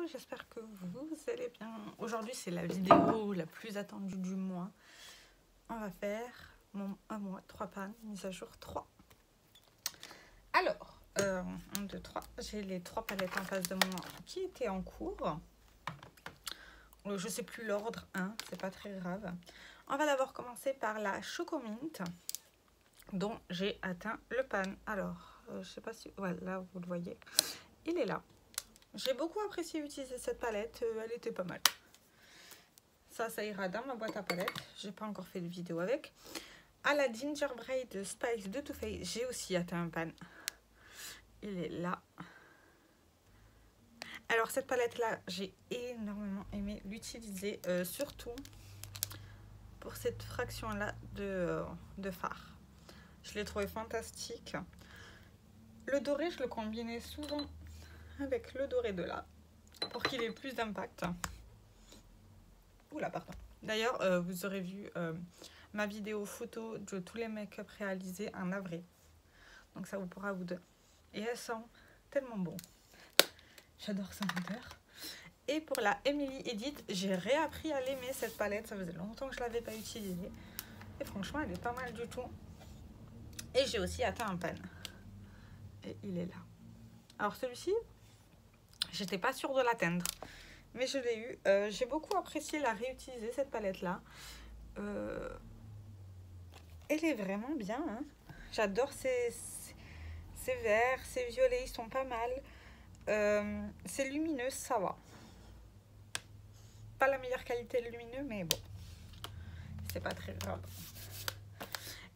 j'espère que vous allez bien. Aujourd'hui, c'est la vidéo la plus attendue du mois. On va faire mon 1 mois, 3 pannes, mise à jour 3. Alors, 1, 2, 3, j'ai les 3 palettes en face de moi qui étaient en cours. Je sais plus l'ordre, hein, c'est pas très grave. On va d'abord commencer par la Chocomint, dont j'ai atteint le pan. Alors, je sais pas si... Voilà, là, vous le voyez. Il est là. J'ai beaucoup apprécié utiliser cette palette, elle était pas mal. Ça ira dans ma boîte à palettes. J'ai pas encore fait de vidéo avec. À la Gingerbread Spice de Too Faced, j'ai aussi atteint un pan. Il est là. Alors cette palette là, j'ai énormément aimé l'utiliser, surtout pour cette fraction là de fard. Je l'ai trouvé fantastique. Le doré, je le combinais souvent avec le doré de là pour qu'il ait plus d'impact. Oula, pardon. D'ailleurs, vous aurez vu ma vidéo photo de tous les make-up réalisés en avril. Donc ça vous pourra vous donner. Et elle sent tellement bon. J'adore sa odeur. Et pour la Emily Edit, j'ai réappris à l'aimer cette palette. Ça faisait longtemps que je ne l'avais pas utilisée. Et franchement, elle est pas mal du tout. Et j'ai aussi atteint un pan. Et il est là. Alors celui-ci, j'étais pas sûre de l'atteindre. Mais je l'ai eu. J'ai beaucoup apprécié la réutiliser, cette palette-là. Elle est vraiment bien. Hein. J'adore ces verts, ces violets, ils sont pas mal. C'est lumineux, ça va. Pas la meilleure qualité lumineux, mais bon. C'est pas très grave.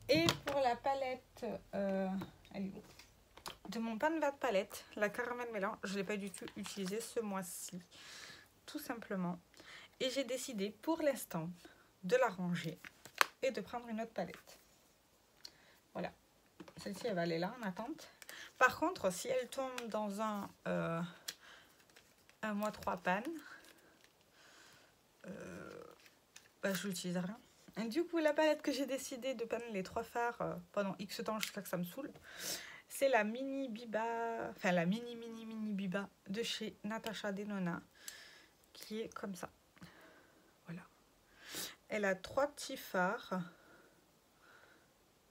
Et pour la palette... elle est où? De mon pan de palette, la caramel mélange, je ne l'ai pas du tout utilisée ce mois-ci. Tout simplement. Et j'ai décidé pour l'instant de la ranger et de prendre une autre palette. Voilà. Celle-ci, elle va aller là en attente. Par contre, si elle tombe dans un mois 3 pannes, bah, je l'utiliserai. Et du coup, la palette que j'ai décidé de panner les 3 fards pendant X temps jusqu'à que ça me saoule, c'est la mini Biba, enfin la mini Biba de chez Natasha Denona, qui est comme ça. Voilà. Elle a 3 petits fards.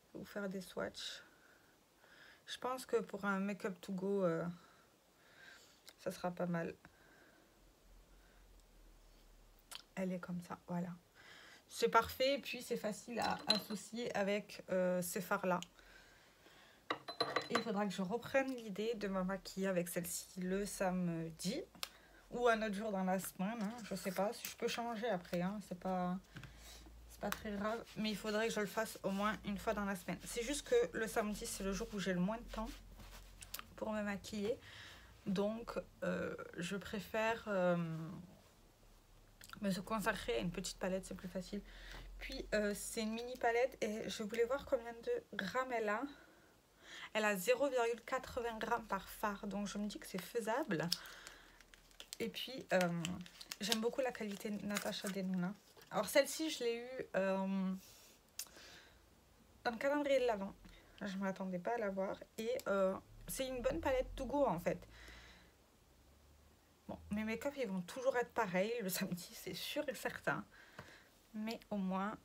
Je vais vous faire des swatchs. Je pense que pour un make-up to go, ça sera pas mal. Elle est comme ça, voilà. C'est parfait, et puis c'est facile à associer avec ces fards-là. Il faudra que je reprenne l'idée de me maquiller avec celle-ci le samedi ou un autre jour dans la semaine. Hein. Je sais pas si je peux changer après. Hein. C'est pas très grave. Mais il faudrait que je le fasse au moins une fois dans la semaine. C'est juste que le samedi, c'est le jour où j'ai le moins de temps pour me maquiller. Donc, je préfère me consacrer à une petite palette. C'est plus facile. Puis, c'est une mini palette et je voulais voir combien de grammes elle a. Elle a 0,80 grammes par fard, donc je me dis que c'est faisable. Et puis, j'aime beaucoup la qualité Natasha Denona. Alors celle-ci, je l'ai eue dans le calendrier de l'Avent. Je ne m'attendais pas à l'avoir. Et c'est une bonne palette to go en fait. Bon, mes make-up, ils vont toujours être pareils le samedi, c'est sûr et certain. Mais au moins...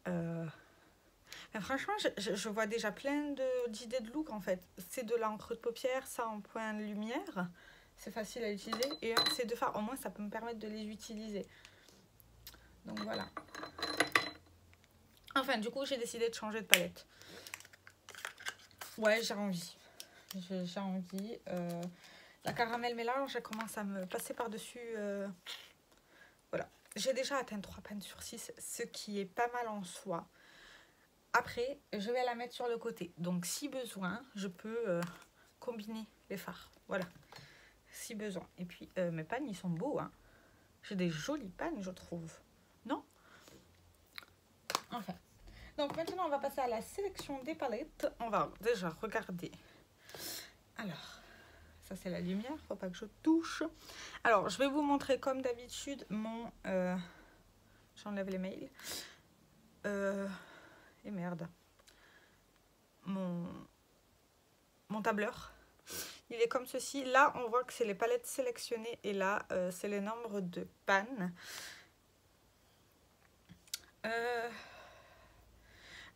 Mais franchement, je vois déjà plein d'idées de look en fait. C'est de l'encre de paupière, ça en point de lumière. C'est facile à utiliser. Et ces 2 fards, au moins ça peut me permettre de les utiliser. Donc voilà. Enfin, du coup, j'ai décidé de changer de palette. Ouais, j'ai envie. J'ai envie. La caramel mélange, elle commence à me passer par-dessus. Voilà. J'ai déjà atteint 3 pannes sur 6, ce qui est pas mal en soi. Après, je vais la mettre sur le côté. Donc, si besoin, je peux combiner les fards. Voilà. Si besoin. Et puis, mes pannes, ils sont beaux. Hein. J'ai des jolies pannes, je trouve. Non? Enfin. Donc, maintenant, on va passer à la sélection des palettes. On va déjà regarder. Alors, ça, c'est la lumière. Faut pas que je touche. Alors, je vais vous montrer, comme d'habitude, mon... J'enlève les mails. Et merde. Mon tableur. Il est comme ceci. Là, on voit que c'est les palettes sélectionnées et là, c'est les nombres de pannes.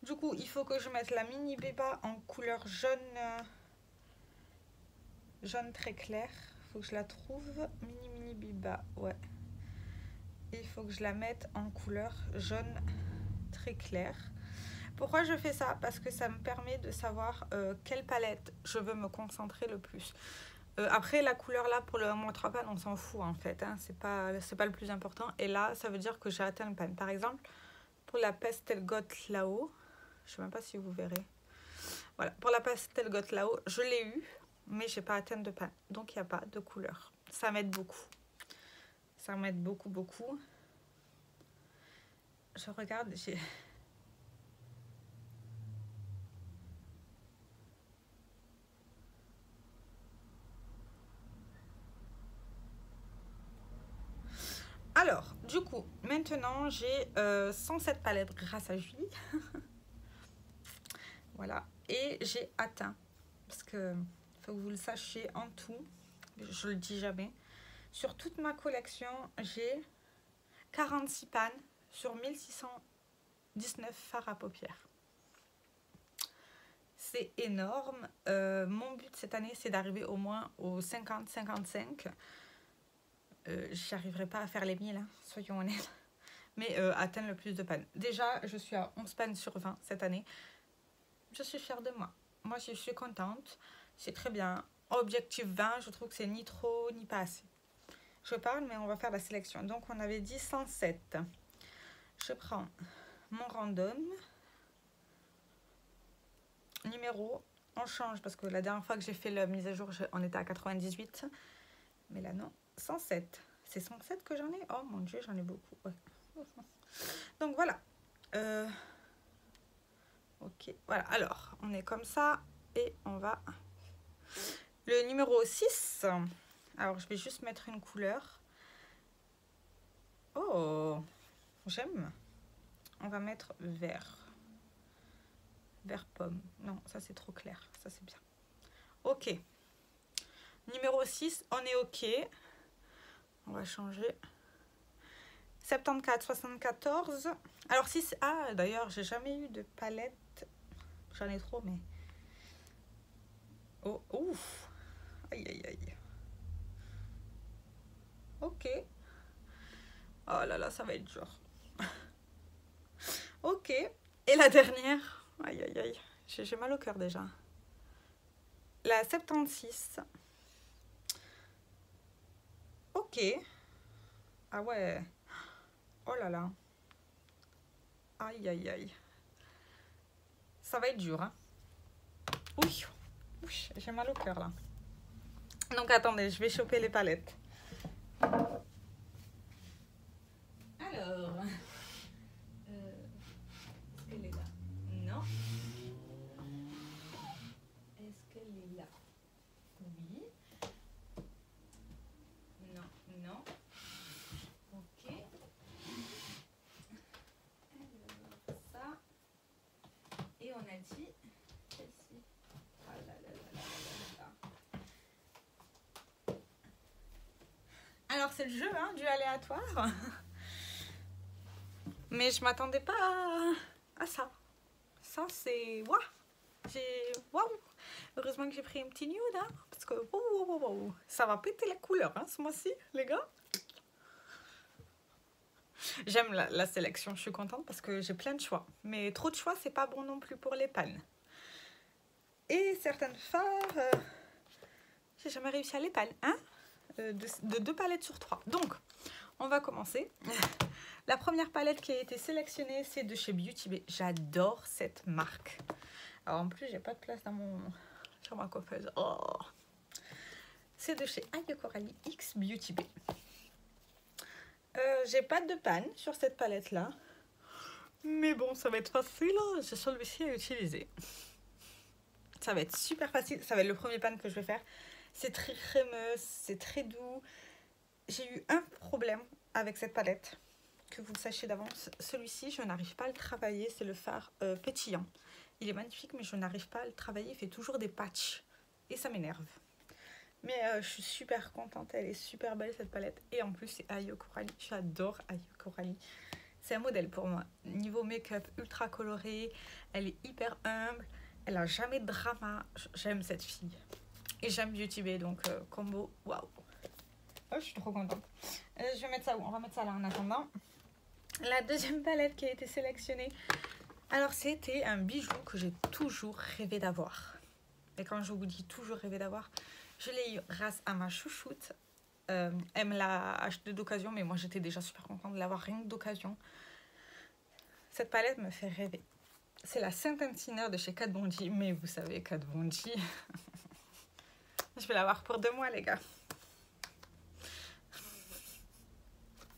Du coup, il faut que je mette la mini Beba en couleur jaune, jaune très clair. Il faut que je la trouve. Mini Beba, ouais. Et il faut que je la mette en couleur jaune très clair. Pourquoi je fais ça? Parce que ça me permet de savoir quelle palette je veux me concentrer le plus. Après, la couleur là, pour le moins 3 pannes, on s'en fout en fait. Hein. C'est pas le plus important. Et là, ça veut dire que j'ai atteint le panne. Par exemple, pour la Pastel Goth là-haut, je sais même pas si vous verrez. Voilà, pour la Pastel Goth là-haut, je l'ai eu, mais j'ai pas atteint de panne. Donc, il n'y a pas de couleur. Ça m'aide beaucoup. Ça m'aide beaucoup, beaucoup. Je regarde, j'ai... Alors, du coup, maintenant, j'ai 107 palettes grâce à Julie. Voilà, et j'ai atteint, parce que faut que vous le sachiez en tout, je le dis jamais, sur toute ma collection, j'ai 46 pannes sur 1619 fards à paupières. C'est énorme. Mon but cette année, c'est d'arriver au moins aux 50-55. J'y arriverai pas à faire les 1000, hein, soyons honnêtes, mais atteindre le plus de pannes. Déjà, je suis à 11 pannes sur 20 cette année. Je suis fière de moi. Moi, je suis contente. C'est très bien. Objectif 20, je trouve que c'est ni trop ni pas assez. Je parle, mais on va faire la sélection. Donc, on avait dit 107. Je prends mon random. Numéro, on change parce que la dernière fois que j'ai fait la mise à jour, on était à 98. Mais là, non. 107. C'est 107 que j'en ai? Oh mon Dieu, j'en ai beaucoup. Ouais. Donc, voilà. Ok, voilà. Alors, on est comme ça et on va... Le numéro 6. Alors, je vais juste mettre une couleur. Oh, j'aime. On va mettre vert. Vert pomme. Non, ça c'est trop clair. Ça c'est bien. Ok. Numéro 6, on est ok. On va changer. 74, 74. Alors 6, ah d'ailleurs, j'ai jamais eu de palette. J'en ai trop, mais... Oh, ouf. Aïe, aïe, aïe. Ok. Oh là là, ça va être dur. Ok. Et la dernière. Aïe, aïe, aïe. J'ai mal au cœur déjà. La 76. Ok. Ah ouais. Oh là là. Aïe, aïe, aïe. Ça va être dur, hein. Oui. J'ai mal au cœur, là. Donc, attendez, je vais choper les palettes. Alors... est-ce qu'elle est là? Non. Est-ce qu'elle est là? Oui. Non, non. Ok. Alors, ça. Et on a dit celle-ci. Ah là là là là là là. Alors, c'est le jeu, hein, du aléatoire. Mais je m'attendais pas à ça. Ça, c'est... Waouh! Waouh! Heureusement que j'ai pris un petit nude, hein, parce que wow, ça va péter la couleur, hein, ce mois-ci, les gars. J'aime la sélection, je suis contente parce que j'ai plein de choix. Mais trop de choix, c'est pas bon non plus pour les pannes. Et certaines fards, j'ai jamais réussi à les pannes, hein, de 2 palettes sur 3. Donc, on va commencer. La première palette qui a été sélectionnée, c'est de chez Beauty Bay. J'adore cette marque. Alors en plus, j'ai pas de place sur ma coiffeuse. Oh. C'est de chez Aïe Coralie X Beauty Bay. J'ai pas de panne sur cette palette-là. Mais bon, ça va être facile. J'ai celui-ci à utiliser. Ça va être super facile. Ça va être le premier pan que je vais faire. C'est très crémeux, c'est très doux. J'ai eu un problème avec cette palette. Que vous le sachiez d'avance, celui-ci, je n'arrive pas à le travailler. C'est le fard pétillant. Il est magnifique, mais je n'arrive pas à le travailler. Il fait toujours des patchs. Et ça m'énerve. Mais je suis super contente, elle est super belle cette palette. Et en plus, c'est Ayo Coralie. J'adore Ayo Coralie. C'est un modèle pour moi. Niveau make-up, ultra coloré. Elle est hyper humble. Elle a jamais de drama. J'aime cette fille. Et j'aime Beauty Bay, donc combo, waouh. Oh, je suis trop contente. Je vais mettre ça où? On va mettre ça là en attendant. La deuxième palette qui a été sélectionnée. Alors, c'était un bijou que j'ai toujours rêvé d'avoir. Et quand je vous dis toujours rêvé d'avoir, je l'ai eu grâce à ma chouchoute. Elle me l'a acheté d'occasion, mais moi j'étais déjà super contente de l'avoir rien que d'occasion. Cette palette me fait rêver. C'est la Saint Enciner de chez Kat Von D. Mais vous savez, Kat Von D, je vais l'avoir pour 2 mois, les gars.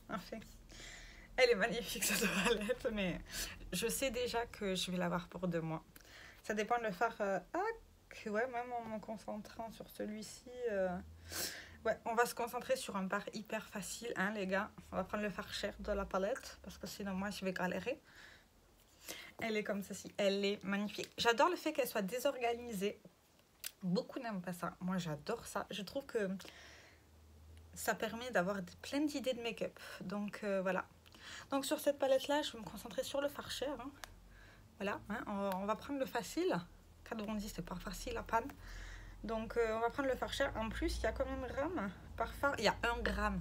Enfin, elle est magnifique cette palette, mais je sais déjà que je vais l'avoir pour 2 mois. Ça dépend de le faire. Ouais, même en me concentrant sur celui-ci. Ouais, on va se concentrer sur un fard hyper facile, hein, les gars. On va prendre le fard cher de la palette, parce que sinon, moi, je vais galérer. Elle est comme ceci. Elle est magnifique. J'adore le fait qu'elle soit désorganisée. Beaucoup n'aiment pas ça. Moi, j'adore ça. Je trouve que ça permet d'avoir plein d'idées de make-up. Donc, voilà. Donc, sur cette palette-là, je vais me concentrer sur le fard cher. Hein. Voilà. Hein, on va prendre le facile. Kat Von D, c'est pas facile à panne. Donc, on va prendre le fard cher. En plus, il y a combien de grammes par fard? Il y a 1 gramme.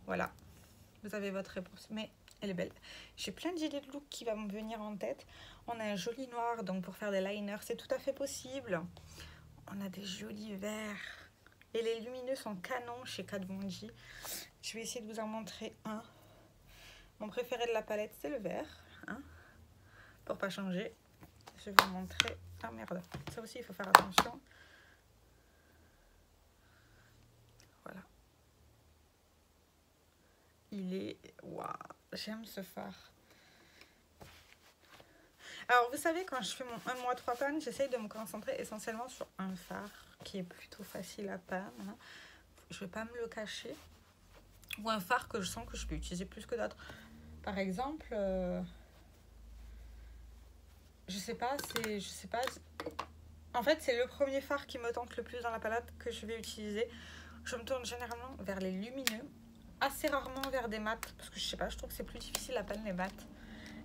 Voilà. Vous avez votre réponse. Mais elle est belle. J'ai plein d'idées de look qui vont me venir en tête. On a un joli noir, donc pour faire des liners, c'est tout à fait possible. On a des jolis verts. Et les lumineux sont canons chez Kat Von D. Je vais essayer de vous en montrer un. Mon préféré de la palette, c'est le vert. Hein, pour pas changer. Je vais vous montrer. Ah merde. Ça aussi, il faut faire attention. Voilà. Il est... Waouh, j'aime ce fard. Alors, vous savez, quand je fais mon 1 mois 3 pannes, j'essaye de me concentrer essentiellement sur un fard qui est plutôt facile à panne. Hein. Je vais pas me le cacher. Ou un fard que je sens que je peux utiliser plus que d'autres. Par exemple, je sais pas. En fait, c'est le premier fard qui me tente le plus dans la palette que je vais utiliser. Je me tourne généralement vers les lumineux. Assez rarement vers des mats. Parce que je sais pas, je trouve que c'est plus difficile à panne les mats.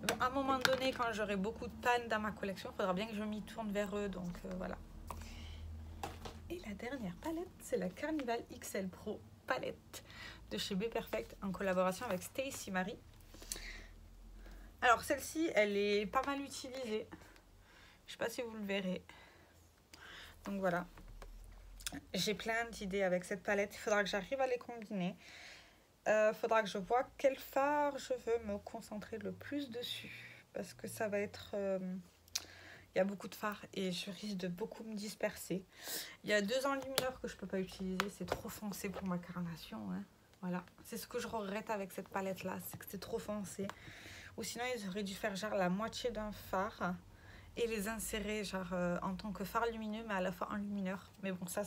Bon, à un moment donné, quand j'aurai beaucoup de pannes dans ma collection, il faudra bien que je m'y tourne vers eux. Donc, voilà. Et la dernière palette, c'est la Carnival XL Pro palette de chez Be Perfect en collaboration avec Stacey Marie. Alors, celle-ci, elle est pas mal utilisée. Je sais pas si vous le verrez. Donc, voilà. J'ai plein d'idées avec cette palette. Il faudra que j'arrive à les combiner. Faudra que je vois quel fard je veux me concentrer le plus dessus. Parce que ça va être... il y a beaucoup de fards et je risque de beaucoup me disperser. Il y a 2 enlumineurs que je peux pas utiliser. C'est trop foncé pour ma carnation. Hein. Voilà. C'est ce que je regrette avec cette palette-là. C'est que c'est trop foncé. Ou sinon, ils auraient dû faire genre la moitié d'un fard et les insérer genre en tant que fard lumineux, mais à la fois enlumineur. Mais bon, ça,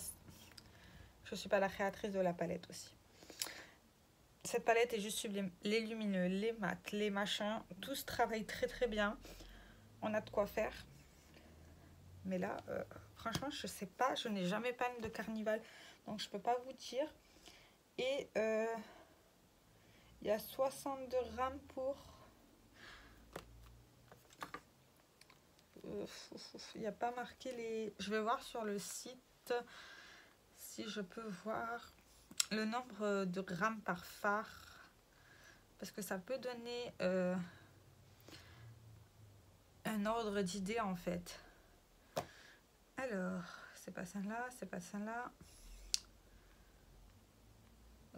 je suis pas la créatrice de la palette aussi. Cette palette est juste sublime. Les lumineux, les mats, les machins, tout se travaille très très bien. On a de quoi faire. Mais là, franchement, je sais pas. Je n'ai jamais panne de Carnival. Donc, je peux pas vous dire. Et il y a 62 grammes pour... Il n'y a pas marqué les... Je vais voir sur le site si je peux voir le nombre de grammes par fard. Parce que ça peut donner un ordre d'idée en fait. Alors, c'est pas celle-là, c'est pas celle-là.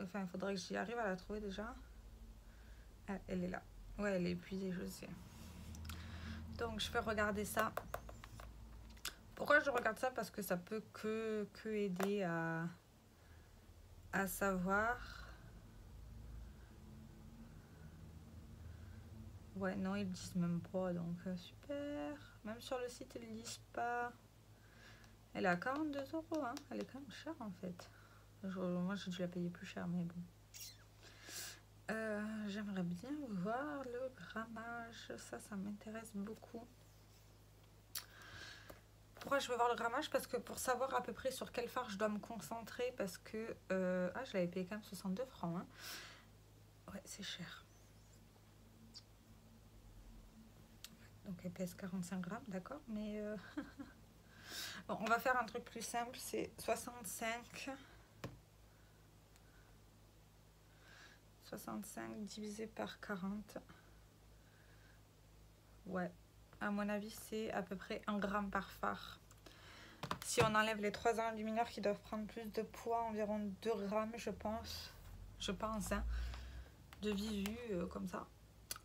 Enfin, il faudrait que j'y arrive à la trouver déjà. Ah, elle est là. Ouais, elle est épuisée, je sais. Donc, je vais regarder ça. Pourquoi je regarde ça? Parce que ça peut que aider à savoir. Ouais, non, ils le disent même pas, donc super. Même sur le site, ils le disent pas. Elle est à 42 €, hein. Elle est quand même chère en fait. Moi, j'ai dû la payer plus cher, mais bon. J'aimerais bien voir le grammage. Ça m'intéresse beaucoup. pourquoi je veux voir le grammage? Parce que pour savoir à peu près sur quel fard je dois me concentrer, parce que... ah, je l'avais payé quand même 62 francs. Hein. Ouais, c'est cher. Donc elle pèse 45 grammes, d'accord, mais... Bon, on va faire un truc plus simple, c'est 65 divisé par 40. Ouais, à mon avis, c'est à peu près 1 gramme par fard. Si on enlève les 3 enlumineurs qui doivent prendre plus de poids, environ 2 grammes, je pense. Je pense, hein, de visu, comme ça.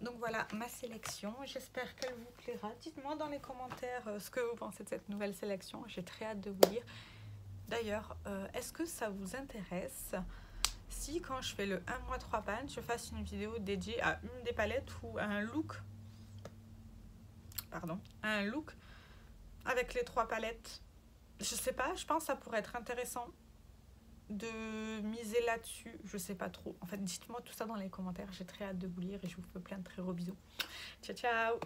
Donc voilà ma sélection, j'espère qu'elle vous plaira. Dites-moi dans les commentaires ce que vous pensez de cette nouvelle sélection, j'ai très hâte de vous lire. D'ailleurs, est-ce que ça vous intéresse si quand je fais le 1 mois 3 pannes, je fasse une vidéo dédiée à une des palettes ou à un look, avec les 3 palettes? Je sais pas, je pense que ça pourrait être intéressant de miser là-dessus, je sais pas trop. En fait, dites-moi tout ça dans les commentaires, j'ai très hâte de vous lire et je vous fais plein de très gros bisous. Ciao, ciao!